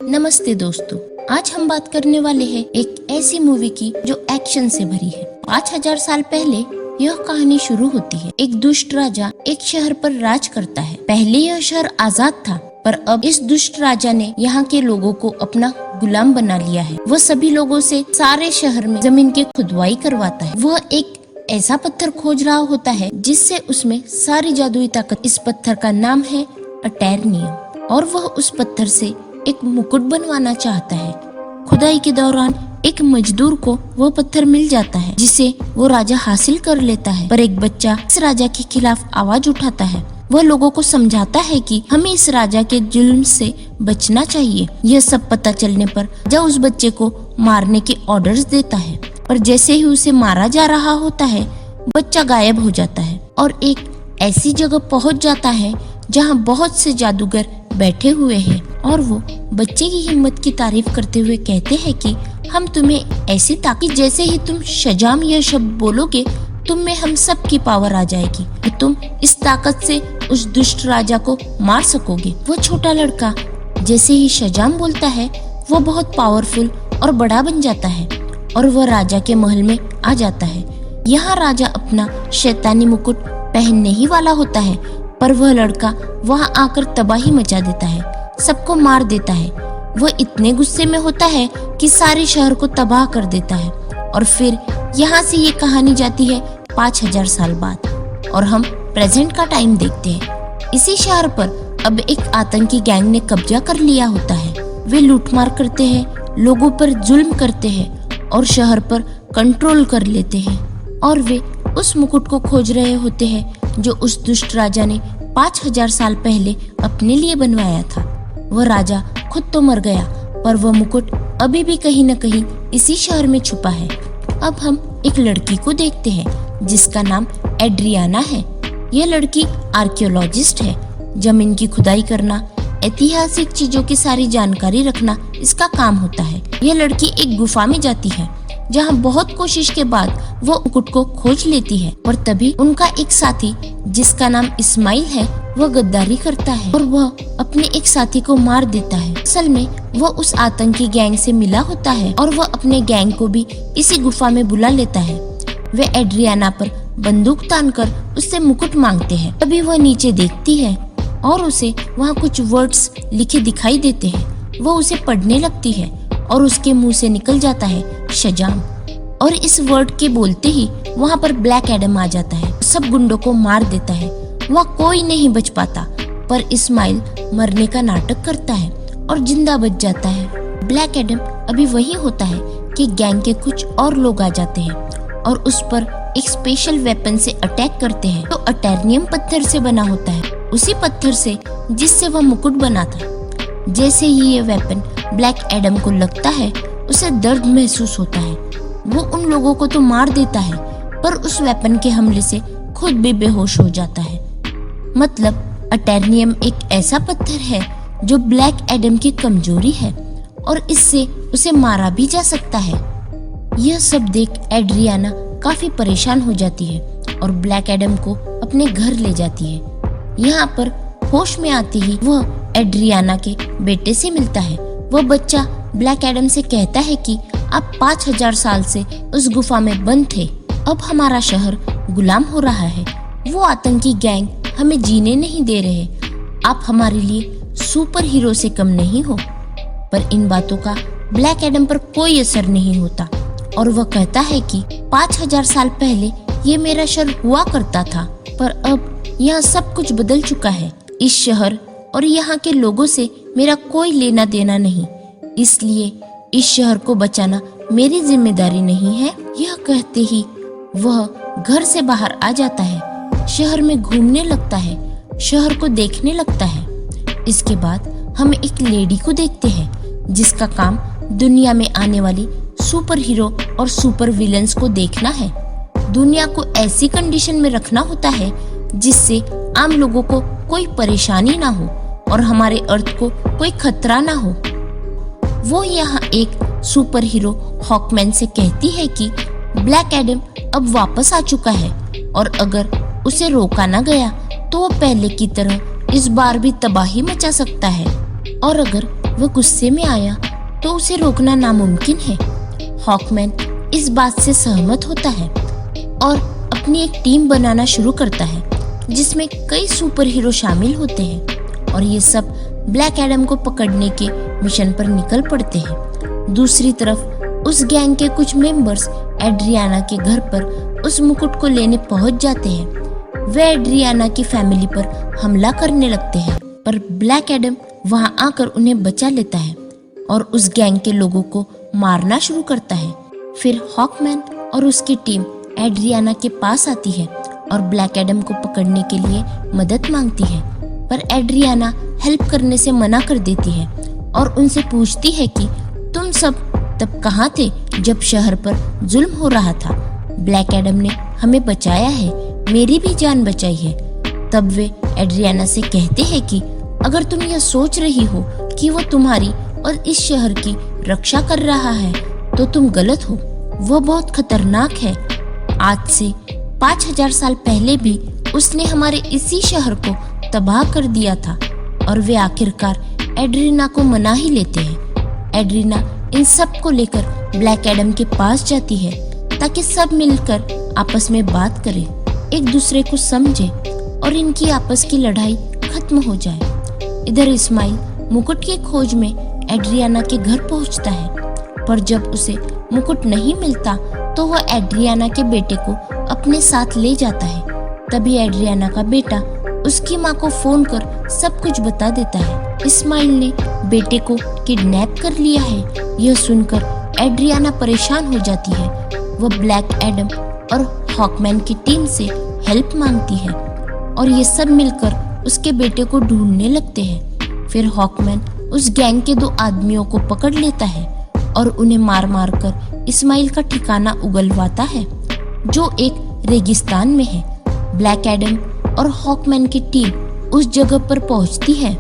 नमस्ते दोस्तों, आज हम बात करने वाले हैं एक ऐसी मूवी की जो एक्शन से भरी है। 5000 साल पहले यह कहानी शुरू होती है। एक दुष्ट राजा एक शहर पर राज करता है। पहले यह शहर आजाद था, पर अब इस दुष्ट राजा ने यहाँ के लोगों को अपना गुलाम बना लिया है। वह सभी लोगों से सारे शहर में जमीन की खुदाई करवाता है। वह एक ऐसा पत्थर खोज रहा होता है जिससे उसमें सारी जादुई ताकत। इस पत्थर का नाम है अटैरनियम और वह उस पत्थर से एक मुकुट बनवाना चाहता है। खुदाई के दौरान एक मजदूर को वह पत्थर मिल जाता है जिसे वो राजा हासिल कर लेता है। पर एक बच्चा इस राजा के खिलाफ आवाज उठाता है। वह लोगों को समझाता है कि हमें इस राजा के जुल्म से बचना चाहिए। यह सब पता चलने पर राजा उस बच्चे को मारने के ऑर्डर्स देता है, पर जैसे ही उसे मारा जा रहा होता है बच्चा गायब हो जाता है और एक ऐसी जगह पहुंच जाता है जहां बहुत से जादूगर बैठे हुए हैं और वो बच्चे की हिम्मत की तारीफ करते हुए कहते हैं कि हम तुम्हें ऐसी ताकत, जैसे ही तुम शजाम यह शब्द बोलोगे तुम में हम सब की पावर आ जाएगी कि तुम इस ताकत से उस दुष्ट राजा को मार सकोगे। वो छोटा लड़का जैसे ही शजाम बोलता है वो बहुत पावरफुल और बड़ा बन जाता है और वह राजा के महल में आ जाता है। यहाँ राजा अपना शैतानी मुकुट पहनने ही वाला होता है, पर वह लड़का वहाँ आकर तबाही मचा देता है, सबको मार देता है। वह इतने गुस्से में होता है कि सारे शहर को तबाह कर देता है। और फिर यहाँ से ये कहानी जाती है 5000 साल बाद और हम प्रेजेंट का टाइम देखते हैं। इसी शहर पर अब एक आतंकी गैंग ने कब्जा कर लिया होता है। वे लूटमार करते हैं, लोगों पर जुल्म करते हैं और शहर पर कंट्रोल कर लेते हैं। और वे उस मुकुट को खोज रहे होते हैं जो उस दुष्ट राजा ने 5000 साल पहले अपने लिए बनवाया था। वह राजा खुद तो मर गया, पर वह मुकुट अभी भी कहीं न कहीं इसी शहर में छुपा है। अब हम एक लड़की को देखते हैं जिसका नाम एड्रियाना है। यह लड़की आर्कियोलॉजिस्ट है। जमीन की खुदाई करना, ऐतिहासिक चीजों की सारी जानकारी रखना इसका काम होता है। यह लड़की एक गुफा में जाती है जहाँ बहुत कोशिश के बाद वो मुकुट को खोज लेती है, और तभी उनका एक साथी जिसका नाम इस्माइल है वह गद्दारी करता है और वह अपने एक साथी को मार देता है। असल में वह उस आतंकी गैंग से मिला होता है और वह अपने गैंग को भी इसी गुफा में बुला लेता है। वे एड्रियाना पर बंदूक तानकर उससे मुकुट मांगते हैं। तभी वह नीचे देखती है और उसे वहाँ कुछ वर्ड्स लिखे दिखाई देते हैं। वह उसे पढ़ने लगती है और उसके मुंह से निकल जाता है शजाम, और इस वर्ड के बोलते ही वहाँ पर ब्लैक एडम आ जाता है, सब गुंडों को मार देता है। वह कोई नहीं बच पाता, पर इस्माइल मरने का नाटक करता है और जिंदा बच जाता है। ब्लैक एडम अभी वही होता है कि गैंग के कुछ और लोग आ जाते हैं और उस पर एक स्पेशल वेपन से अटैक करते हैं तो अटैरनियम पत्थर से बना होता है, उसी पत्थर से जिससे वह मुकुट बना था। जैसे ही ये वेपन ब्लैक एडम को लगता है उसे दर्द महसूस होता है। वो उन लोगों को तो मार देता है, पर उस वेपन के हमले से खुद भी बेहोश हो जाता है। मतलब अटैरनियम एक ऐसा पत्थर है जो ब्लैक एडम की कमजोरी है और इससे उसे मारा भी जा सकता है। यह सब देख एड्रियाना काफी परेशान हो जाती है और ब्लैक एडम को अपने घर ले जाती है। यहाँ पर होश में आते ही वह एड्रियाना के बेटे से मिलता है। वह बच्चा ब्लैक एडम से कहता है कि आप 5000 साल से उस गुफा में बंद थे, अब हमारा शहर गुलाम हो रहा है। वो आतंकी गैंग हमें जीने नहीं दे रहे। आप हमारे लिए सुपर हीरो से कम नहीं हो। पर इन बातों का ब्लैक एडम पर कोई असर नहीं होता और वह कहता है कि 5000 साल पहले ये मेरा शहर हुआ करता था, पर अब यहाँ सब कुछ बदल चुका है। इस शहर और यहाँ के लोगों से मेरा कोई लेना देना नहीं, इसलिए इस शहर को बचाना मेरी जिम्मेदारी नहीं है। यह कहते ही वह घर से बाहर आ जाता है, शहर में घूमने लगता है, शहर को देखने लगता है। इसके बाद हम एक लेडी को देखते हैं जिसका काम दुनिया में आने वाली सुपर हीरो और सुपर विलेंस को देखना है। दुनिया को ऐसी कंडीशन में रखना होता है जिससे आम लोगों को कोई परेशानी ना हो और हमारे अर्थ को कोई खतरा ना हो। वो यहाँ एक सुपर हीरो हॉकमैन से कहती है कि ब्लैक एडम अब वापस आ चुका है और अगर उसे रोका ना गया तो वो पहले की तरह इस बार भी तबाही मचा सकता है। और अगर वह गुस्से में आया तो उसे रोकना नामुमकिन है। हॉकमैन इस बात से सहमत होता है और अपनी एक टीम बनाना शुरू करता है जिसमें कई सुपर हीरो शामिल होते हैं और ये सब ब्लैक एडम को पकड़ने के मिशन पर निकल पड़ते हैं। दूसरी तरफ उस गैंग के कुछ मेंबर्स एड्रियाना के घर पर उस मुकुट को लेने पहुंच जाते हैं। वे एड्रियाना की फैमिली पर हमला करने लगते हैं, पर ब्लैक एडम वहां आकर उन्हें बचा लेता है और उस गैंग के लोगों को मारना शुरू करता है। फिर हॉकमैन और उसकी टीम एड्रियाना के पास आती है और ब्लैक एडम को पकड़ने के लिए मदद मांगती है, पर एड्रियाना हेल्प करने से मना कर देती है और उनसे पूछती है कि तुम सब तब कहाँ थे जब शहर पर जुल्म हो रहा था। ब्लैक एडम ने हमें बचाया है, मेरी भी जान बचाई है। तब वे एड्रियाना से कहते हैं कि अगर तुम यह सोच रही हो कि वो तुम्हारी और इस शहर की रक्षा कर रहा है तो तुम गलत हो। वह बहुत खतरनाक है। आज से 5000 साल पहले भी उसने हमारे इसी शहर को तबाह कर दिया था। और वे आखिरकार एड्रियाना को मना ही लेते हैं। एड्रियाना इन सब को लेकर ब्लैक एडम के पास जाती है ताकि सब मिलकर आपस में बात करें, एक दूसरे को समझे और इनकी आपस की लड़ाई खत्म हो जाए। इधर इस्माइल मुकुट की खोज में एड्रियाना के घर पहुंचता है, पर जब उसे मुकुट नहीं मिलता तो वह एड्रियाना के बेटे को अपने साथ ले जाता है। तभी एड्रियाना का बेटा उसकी माँ को फोन कर सब कुछ बता देता है। इस्माइल ने बेटे को किडनैप कर लिया है। यह सुनकर एड्रियाना परेशान हो जाती है। वह ब्लैक एडम और हॉकमैन की टीम से हेल्प मांगती है और ये सब मिलकर उसके बेटे को ढूंढने लगते हैं। फिर हॉकमैन उस गैंग के 2 आदमियों को पकड़ लेता है और उन्हें मार मार कर इस्माइल का ठिकाना उगलवाता है, जो एक रेगिस्तान में है। ब्लैक एडम और हॉकमैन की टीम उस जगह पर पहुंचती है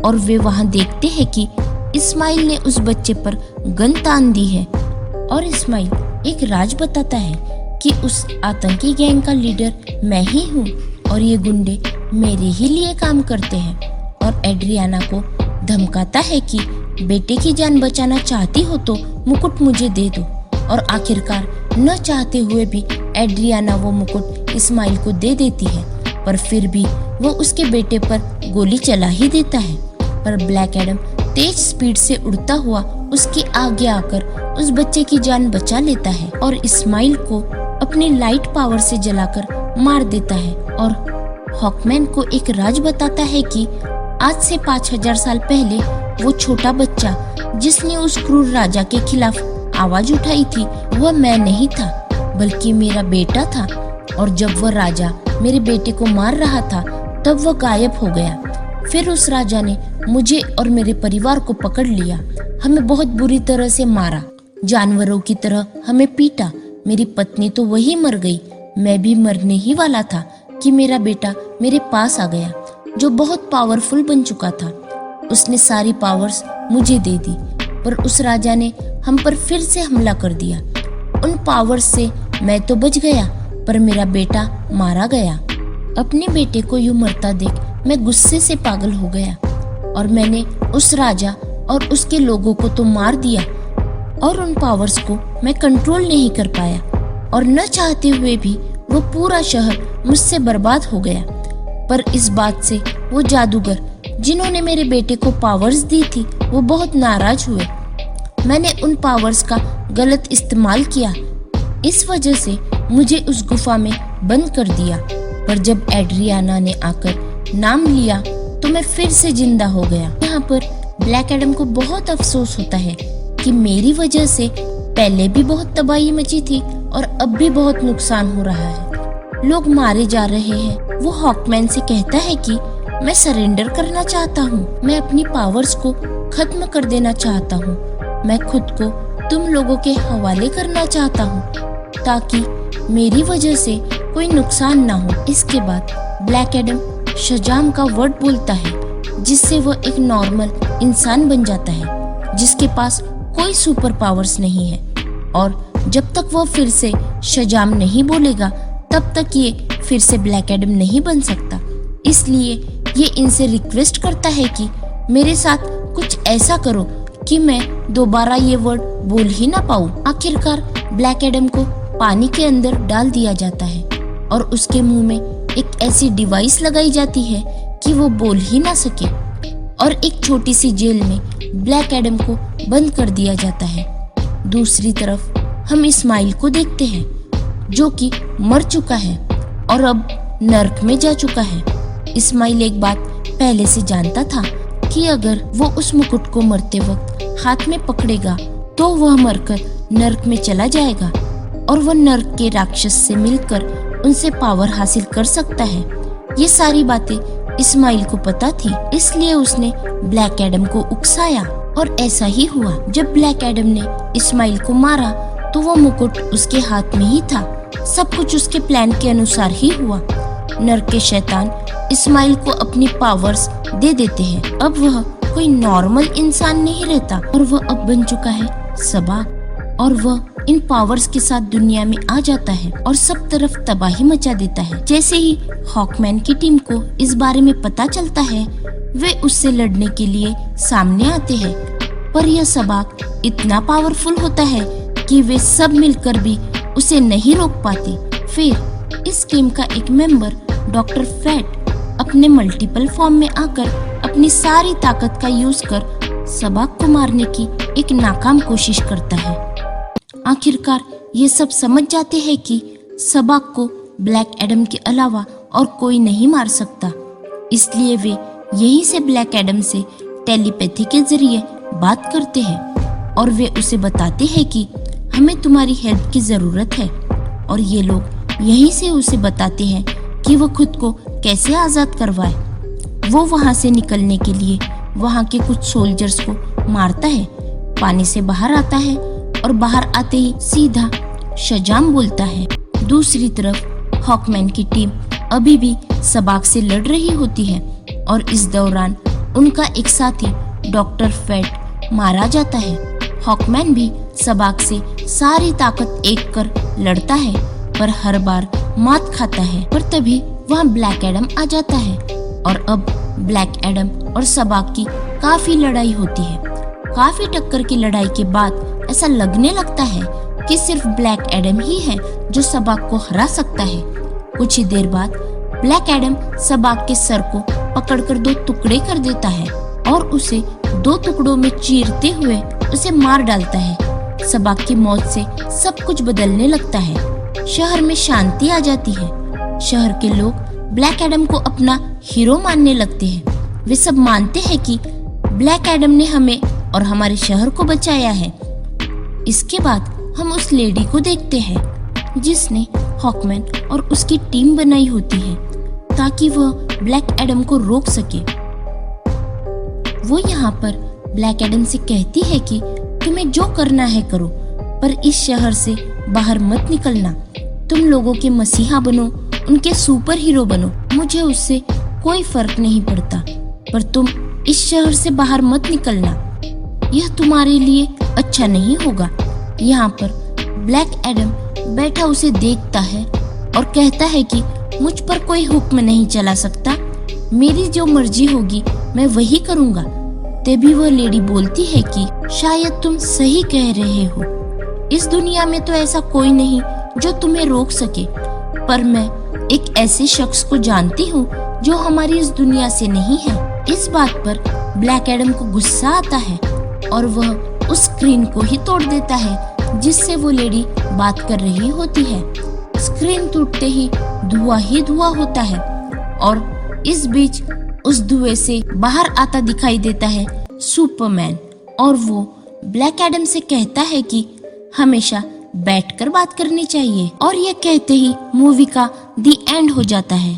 और वे वहां देखते हैं कि इस्माइल ने उस बच्चे पर गन तान दी है और इस्माइल एक राज बताता है कि उस आतंकी गैंग का लीडर मैं ही हूँ और ये गुंडे मेरे ही लिए काम करते हैं। और एड्रियाना को धमकाता है कि बेटे की जान बचाना चाहती हो तो मुकुट मुझे दे दो। और आखिरकार न चाहते हुए भी एड्रियाना वो मुकुट इस्माइल को दे देती है, पर फिर भी वो उसके बेटे पर गोली चला ही देता है। पर ब्लैक एडम तेज स्पीड से उड़ता हुआ उसके आगे आकर उस बच्चे की जान बचा लेता है और इस्माइल को अपनी लाइट पावर से जलाकर मार देता है। और हॉकमैन को एक राज बताता है कि आज से 5000 साल पहले वो छोटा बच्चा जिसने उस क्रूर राजा के खिलाफ आवाज उठाई थी, वह मैं नहीं था बल्कि मेरा बेटा था। और जब वह राजा मेरे बेटे को मार रहा था तब वह गायब हो गया। फिर उस राजा ने मुझे और मेरे परिवार को पकड़ लिया, हमें बहुत बुरी तरह से मारा, जानवरों की तरह हमें पीटा। मेरी पत्नी तो वही मर गई। मैं भी मरने ही वाला था कि मेरा बेटा मेरे पास आ गया, जो बहुत पावरफुल बन चुका था। उसने सारी पावर्स मुझे दे दी, पर उस राजा ने हम पर फिर से हमला कर दिया। उन पावर्स से मैं तो बच गया, पर मेरा बेटा मारा गया। अपने बेटे को यूं मरता देख मैं गुस्से से पागल हो गया और मैंने उस राजा और उसके लोगों को तो मार दिया और उन पावर्स को मैं कंट्रोल नहीं कर पाया और न चाहते हुए भी वो पूरा शहर मुझसे बर्बाद हो गया। पर इस बात से वो जादूगर जिन्होंने मेरे बेटे को पावर्स दी थी वो बहुत नाराज हुए। मैंने उन पावर्स का गलत इस्तेमाल किया, इस वजह से मुझे उस गुफा में बंद कर दिया। पर जब एड्रियाना ने आकर नाम लिया तो मैं फिर से जिंदा हो गया। यहाँ पर ब्लैक एडम को बहुत अफसोस होता है कि मेरी वजह से पहले भी बहुत तबाही मची थी और अब भी बहुत नुकसान हो रहा है, लोग मारे जा रहे हैं। वो हॉकमैन से कहता है कि मैं सरेंडर करना चाहता हूँ, मैं अपनी पावर्स को खत्म कर देना चाहता हूँ, मैं खुद को तुम लोगों के हवाले करना चाहता हूँ ताकि मेरी वजह से कोई नुकसान ना हो। इसके बाद ब्लैक एडम शजाम का वर्ड बोलता है जिससे वह एक नॉर्मल इंसान बन जाता है जिसके पास कोई सुपर पावर्स नहीं है। और जब तक वह फिर से शजाम नहीं बोलेगा तब तक ये फिर से ब्लैक एडम नहीं बन सकता। इसलिए ये इनसे रिक्वेस्ट करता है कि मेरे साथ कुछ ऐसा करो कि मैं दोबारा ये वर्ड बोल ही ना पाऊं। आखिरकार ब्लैक एडम को पानी के अंदर डाल दिया जाता है और उसके मुंह में एक ऐसी डिवाइस लगाई जाती है कि वो बोल ही ना सके और एक छोटी सी जेल में ब्लैक एडम को बंद कर दिया जाता है। दूसरी तरफ हम इस्माइल को देखते हैं जो कि मर चुका है और अब नर्क में जा चुका है। इस्माइल एक बात पहले से जानता था कि अगर वो उस मुकुट को मरते वक्त हाथ में पकड़ेगा तो वह मरकर नर्क में चला जाएगा और वह नर्क के राक्षस से मिलकर उनसे पावर हासिल कर सकता है। ये सारी बातें इस्माइल को पता थी, इसलिए उसने ब्लैक एडम को उकसाया और ऐसा ही हुआ। जब ब्लैक एडम ने इस्माइल को मारा तो वो मुकुट उसके हाथ में ही था। सब कुछ उसके प्लान के अनुसार ही हुआ। नर्क के शैतान इस्माइल को अपनी पावर्स दे देते हैं। अब वह कोई नॉर्मल इंसान नहीं रहता और वह अब बन चुका है सबाक और वह इन पावर्स के साथ दुनिया में आ जाता है और सब तरफ तबाही मचा देता है। जैसे ही हॉकमैन की टीम को इस बारे में पता चलता है वे उससे लड़ने के लिए सामने आते हैं, पर यह सबाक इतना पावरफुल होता है कि वे सब मिलकर भी उसे नहीं रोक पाते। फिर इस टीम का एक मेंबर डॉक्टर फैट अपने मल्टीपल फॉर्म में आकर अपनी सारी ताकत का यूज कर सबाक को मारने की एक नाकाम कोशिश करता है। आखिरकार ये सब समझ जाते हैं कि सबाक को ब्लैक एडम के अलावा और कोई नहीं मार सकता, इसलिए वे यहीं से ब्लैक एडम से टेलीपैथी के जरिए बात करते हैं और वे उसे बताते हैं कि हमें तुम्हारी हेल्प की जरूरत है। और ये लोग यहीं से उसे बताते हैं कि वो खुद को कैसे आजाद करवाए। वो वहां से निकलने के लिए वहां के कुछ सोल्जर्स को मारता है, पानी से बाहर आता है और बाहर आते ही सीधा शजाम बोलता है। दूसरी तरफ हॉकमैन की टीम अभी भी सबाक से लड़ रही होती है और इस दौरान उनका एक साथी डॉक्टर फैट मारा जाता है। हॉकमैन भी सबाक से सारी ताकत एक कर लड़ता है पर हर बार मात खाता है। पर तभी वहाँ ब्लैक एडम आ जाता है और अब ब्लैक एडम और सबाक की काफी लड़ाई होती है। काफी टक्कर की लड़ाई के बाद ऐसा लगने लगता है कि सिर्फ ब्लैक एडम ही है जो सबाक को हरा सकता है। कुछ ही देर बाद ब्लैक एडम सबाक के सर को पकड़कर 2 टुकड़े कर देता है और उसे 2 टुकड़ों में चीरते हुए उसे मार डालता है। सबाक की मौत से सब कुछ बदलने लगता है। शहर में शांति आ जाती है। शहर के लोग ब्लैक एडम को अपना हीरो मानने लगते हैं। वे सब मानते हैं कि ब्लैक एडम ने हमें और हमारे शहर को बचाया है। इसके बाद हम उस लेडी को देखते हैं जिसने हॉकमैन और उसकी टीम बनाई होती है ताकि वह ब्लैक एडम को रोक सके। वो यहाँ पर ब्लैक एडम से कहती है कि तुम्हें जो करना है करो, पर इस शहर से बाहर मत निकलना। तुम लोगों के मसीहा बनो, उनके सुपर हीरो बनो, मुझे उससे कोई फर्क नहीं पड़ता, पर तुम इस शहर से बाहर मत निकलना, यह तुम्हारे लिए अच्छा नहीं होगा। यहाँ पर ब्लैक एडम बैठा उसे देखता है और कहता है कि मुझ पर कोई हुक्म नहीं चला सकता, मेरी जो मर्जी होगी मैं वही करूँगा। तभी वह लेडी बोलती है कि शायद तुम सही कह रहे हो, इस दुनिया में तो ऐसा कोई नहीं जो तुम्हें रोक सके, पर मैं एक ऐसे शख्स को जानती हूँ जो हमारी इस दुनिया से नहीं है। इस बात पर ब्लैक एडम को गुस्सा आता है और वह उस स्क्रीन को ही तोड़ देता है जिससे वो लेडी बात कर रही होती है। स्क्रीन टूटते ही धुआं होता है और इस बीच उस धुएं से बाहर आता दिखाई देता है सुपरमैन और वो ब्लैक एडम से कहता है कि हमेशा बैठकर बात करनी चाहिए। और ये कहते ही मूवी का दी एंड हो जाता है।